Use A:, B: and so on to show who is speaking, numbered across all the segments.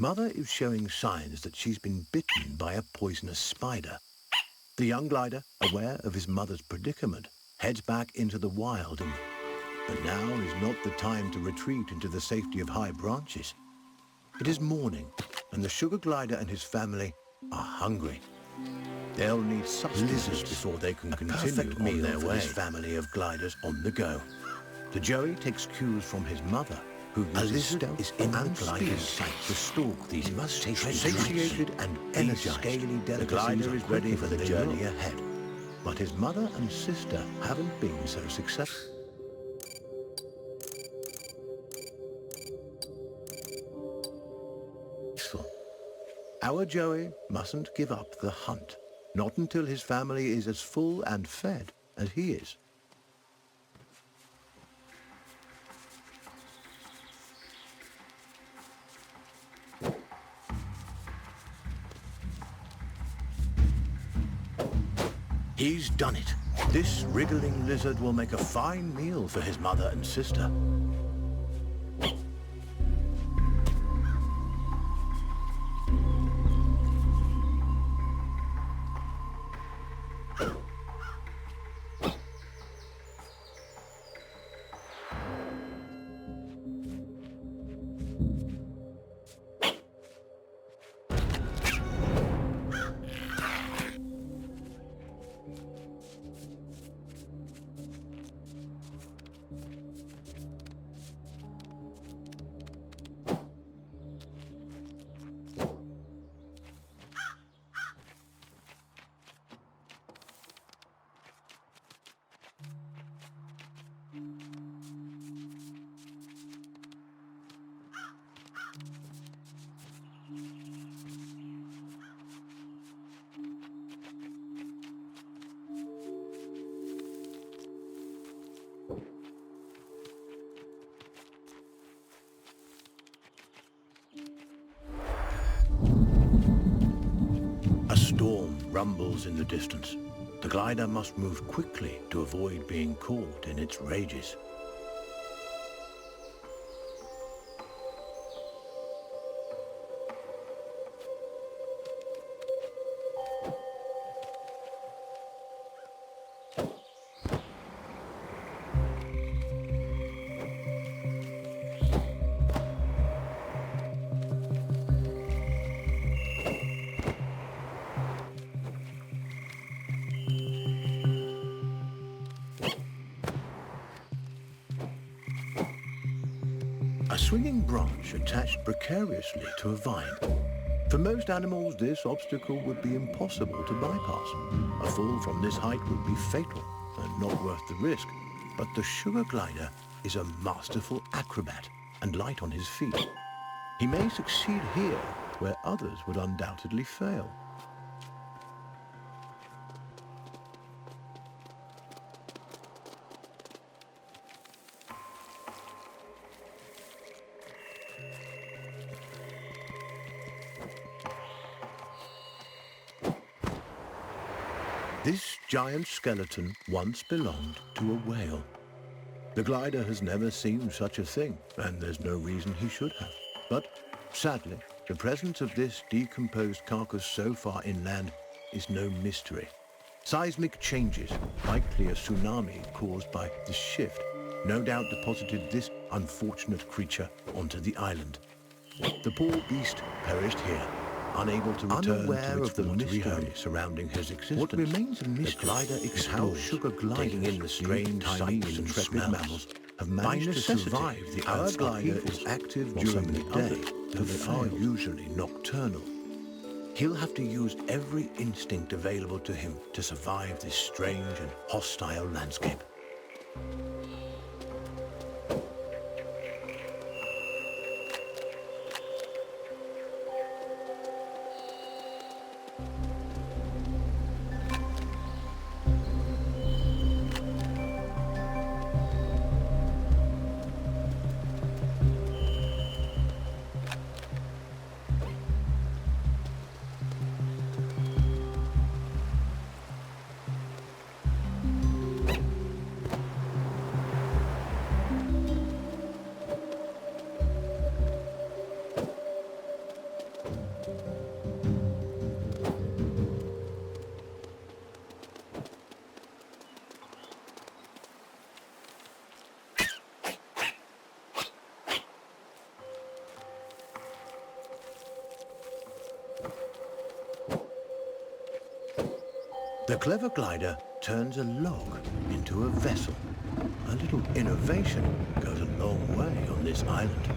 A: Mother is showing signs that she's been bitten by a poisonous spider. The young glider, aware of his mother's predicament, heads back into the wild, but now is not the time to retreat into the safety of high branches. It is morning, and the sugar glider and his family are hungry. They'll need lizards before they can continue on their way. This family of gliders on the go. The joey takes cues from his mother, who uses stealth in the glider's sight to stalk these satiated and energized. The glider is ready for the journey ahead, but his mother and sister haven't been so successful. Our joey mustn't give up the hunt, not until his family is as full and fed as he is. He's done it. This wriggling lizard will make a fine meal for his mother and sister. A storm rumbles in the distance. The glider must move quickly to avoid being caught in its rages. A swinging branch attached precariously to a vine. For most animals, this obstacle would be impossible to bypass. A fall from this height would be fatal and not worth the risk. But the sugar glider is a masterful acrobat and light on his feet. He may succeed here where others would undoubtedly fail. This giant skeleton once belonged to a whale. The glider has never seen such a thing, and there's no reason he should have. But sadly, the presence of this decomposed carcass so far inland is no mystery. Seismic changes, likely a tsunami caused by the shift, no doubt deposited this unfortunate creature onto the island. The poor beast perished here, unable to return to its watery home surrounding his existence. What remains a mystery, the glider is how sugar gliding in the strange sights and intrepid mammals have managed to survive the Earth's glider is active during the day, though they are usually nocturnal. He'll have to use every instinct available to him to survive this strange and hostile landscape. The clever glider turns a log into a vessel. A little innovation goes a long way on this island.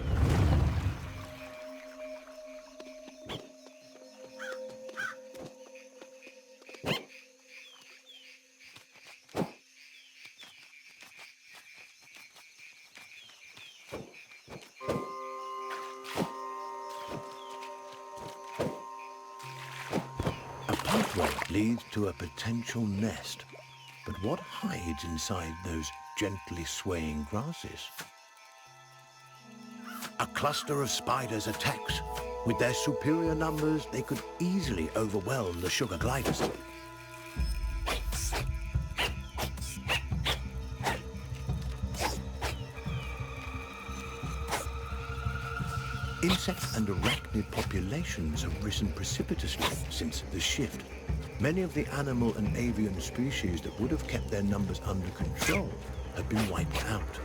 A: A pathway leads to a potential nest. But what hides inside those gently swaying grasses? A cluster of spiders attacks. With their superior numbers, they could easily overwhelm the sugar gliders. Insect and arachnid populations have risen precipitously since the shift. Many of the animal and avian species that would have kept their numbers under control have been wiped out.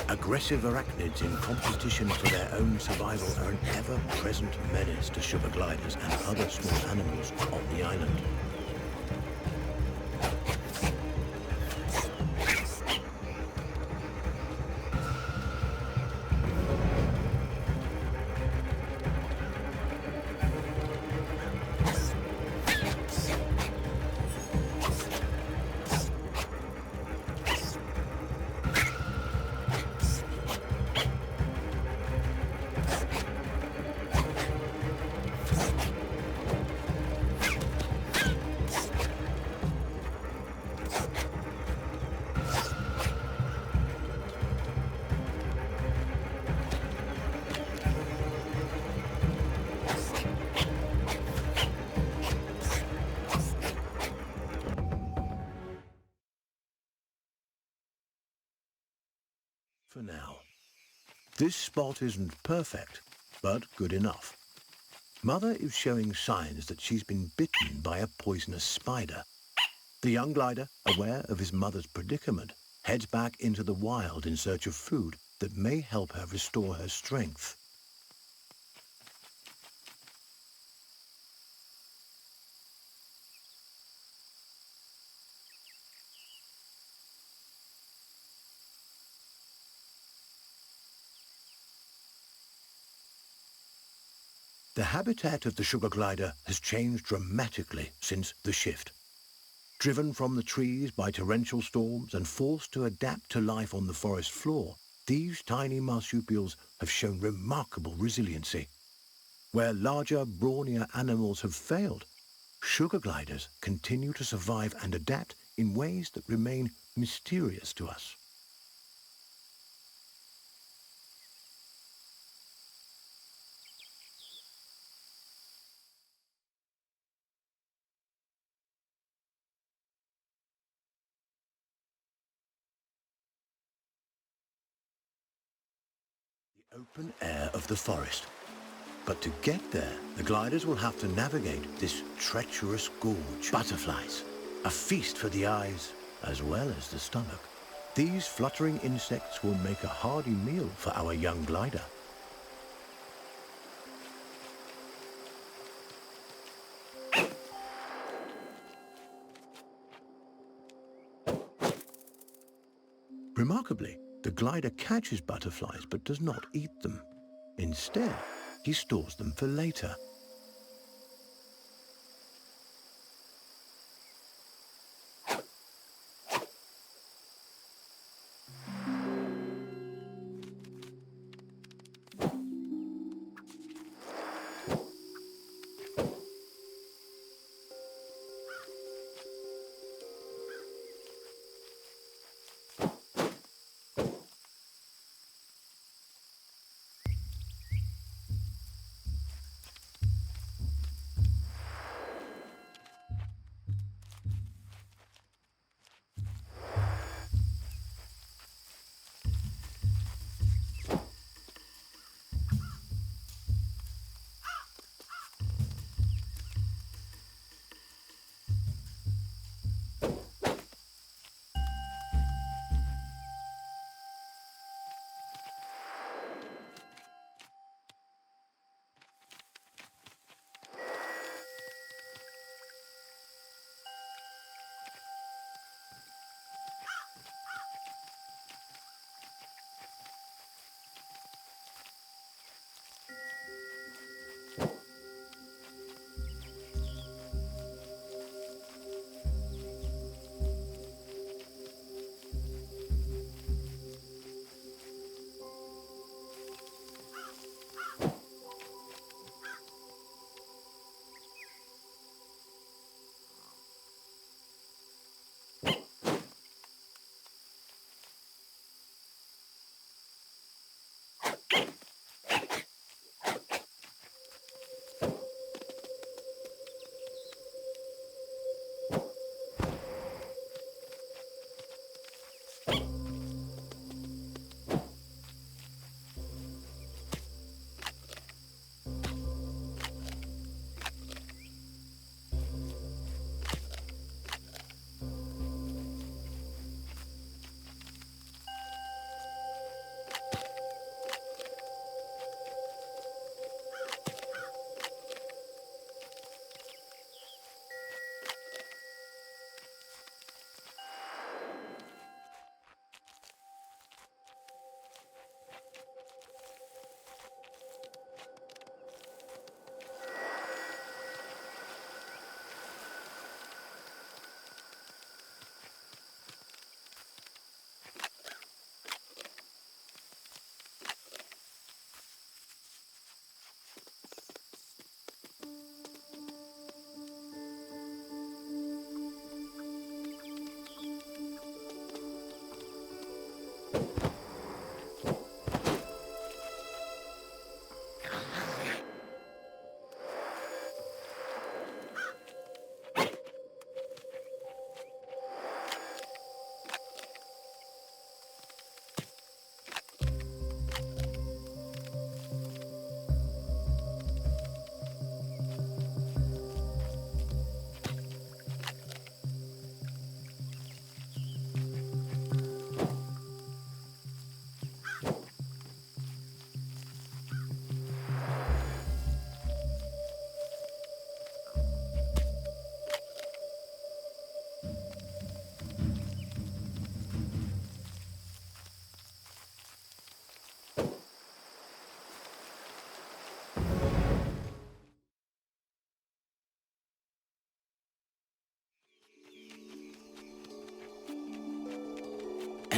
A: Aggressive arachnids in competition for their own survival are an ever-present menace to sugar gliders and other small animals on the island. For now. This spot isn't perfect, but good enough. Mother is showing signs that she's been bitten by a poisonous spider. The young glider, aware of his mother's predicament, heads back into the wild in search of food that may help her restore her strength. The habitat of the sugar glider has changed dramatically since the shift. Driven from the trees by torrential storms and forced to adapt to life on the forest floor, these tiny marsupials have shown remarkable resiliency. Where larger, brawnier animals have failed, sugar gliders continue to survive and adapt in ways that remain mysterious to us. The open air of the forest. But to get there, the gliders will have to navigate this treacherous gorge. Butterflies, a feast for the eyes as well as the stomach. These fluttering insects will make a hearty meal for our young glider. Remarkably, the glider catches butterflies but does not eat them. Instead, he stores them for later.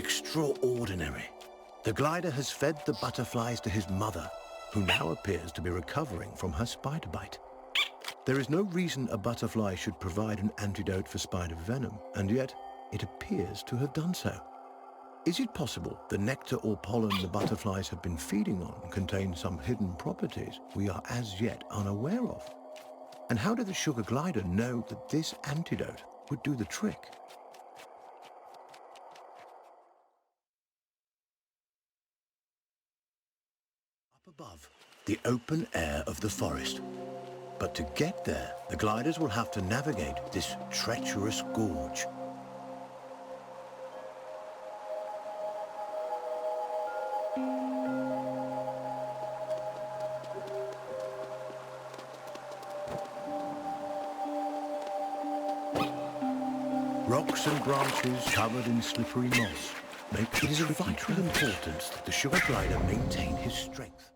A: Extraordinary. The glider has fed the butterflies to his mother, who now appears to be recovering from her spider bite. There is no reason a butterfly should provide an antidote for spider venom, and yet it appears to have done so. Is it possible the nectar or pollen the butterflies have been feeding on contains some hidden properties we are as yet unaware of? And how did the sugar glider know that this antidote would do the trick? Up above, the open air of the forest. But to get there, the gliders will have to navigate this treacherous gorge. Rocks and branches covered in slippery moss make it is of vital importance that the sugar glider maintain his strength.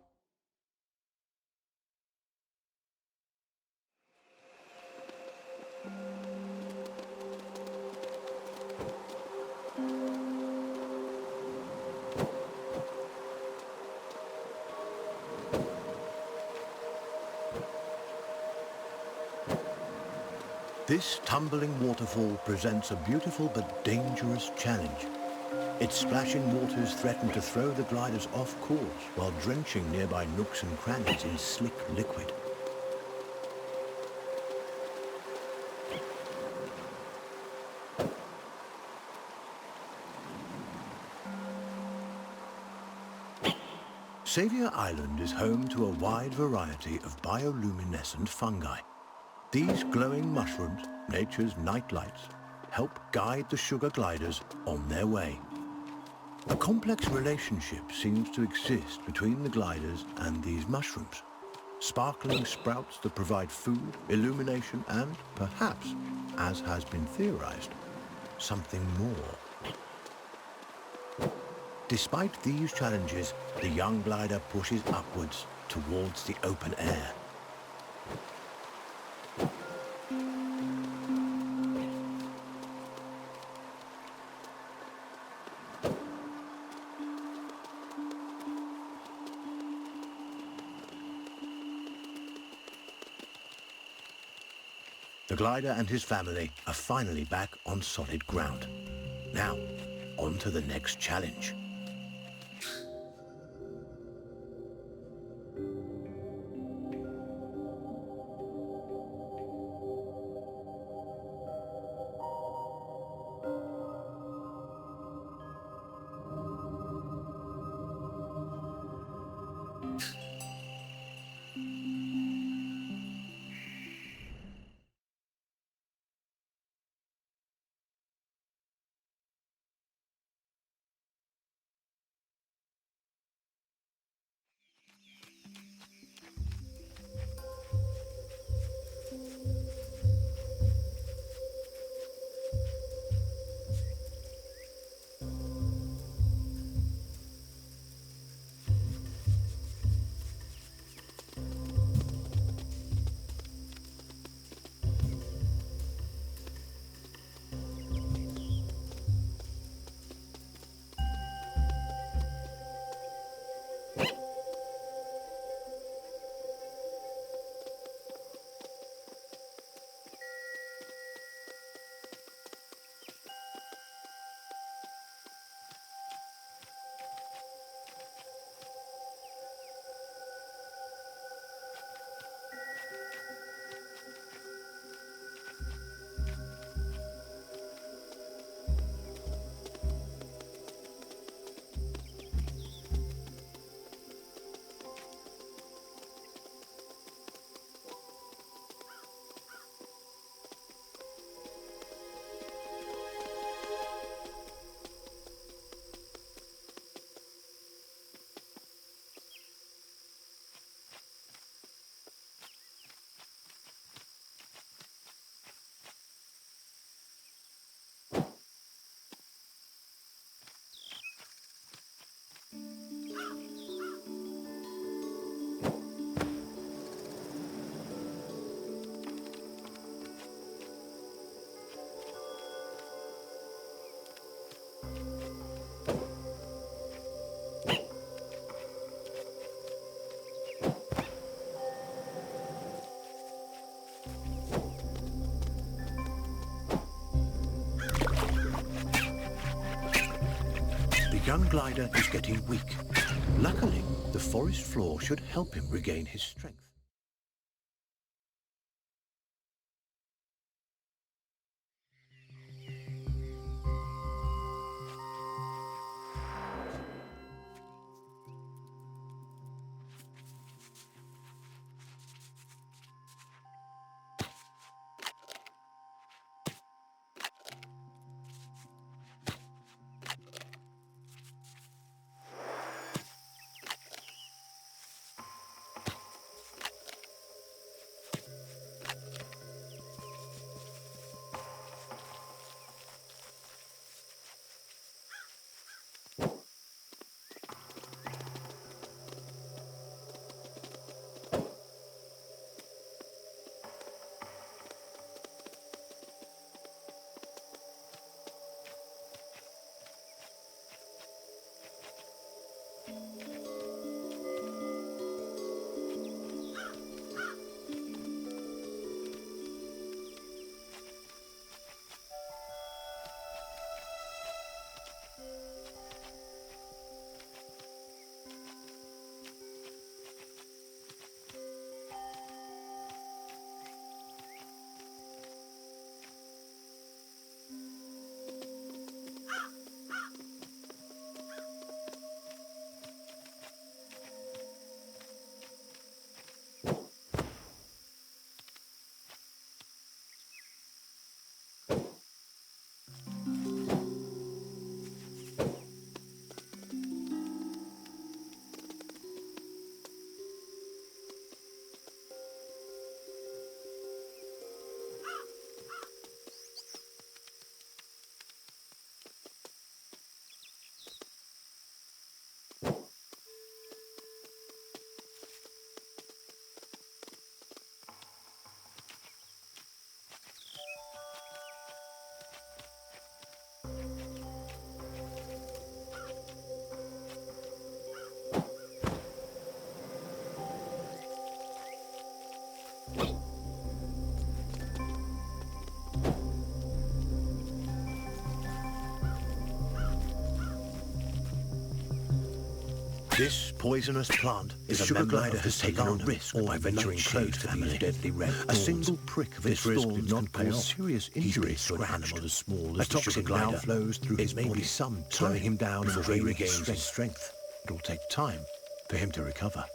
A: This tumbling waterfall presents a beautiful but dangerous challenge. Its splashing waters threaten to throw the gliders off course while drenching nearby nooks and crannies in slick liquid. Xavier Island is home to a wide variety of bioluminescent fungi. These glowing mushrooms, nature's night lights, help guide the sugar gliders on their way. A complex relationship seems to exist between the gliders and these mushrooms. Sparkling sprouts that provide food, illumination, and perhaps, as has been theorized, something more. Despite these challenges, the young glider pushes upwards towards the open air. The glider and his family are finally back on solid ground. Now, on to the next challenge. young glider is getting weak. Luckily, the forest floor should help him regain his strength. This poisonous plant is a member of the taken a risk by venturing close to these deadly red thorns. A single prick of its risk did not cause serious injury to an animal as small as the toxin now flows through his body. It may be some slowing him down before he regains his strength. It will take time for him to recover.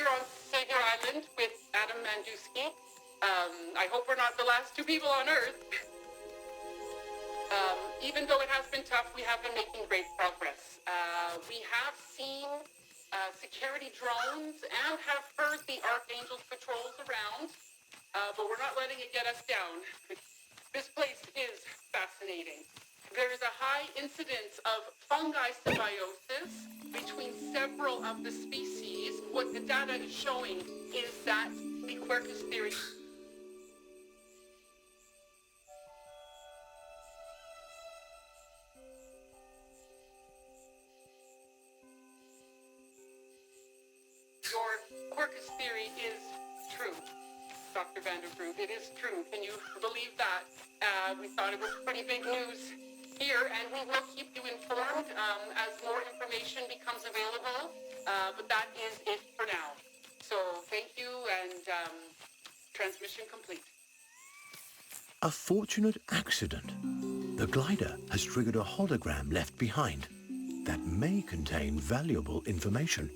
B: here on Savior Island with Adam Mandusky. I hope we're not the last two people on Earth. Even though it has been tough, we have been making great progress. We have seen security drones and have heard the Archangel's patrols around, but we're not letting it get us down. This place is fascinating. There is a high incidence of fungi symbiosis between several of the species. What the data is showing is that the Quercus theory is true, Dr. Vanderbroek. It is true. Can you believe that? We thought it was pretty big news here, and we will keep you informed as more information becomes available. But that is it for now. So thank you, and transmission complete.
A: A fortunate accident. The glider has triggered a hologram left behind that may contain valuable information.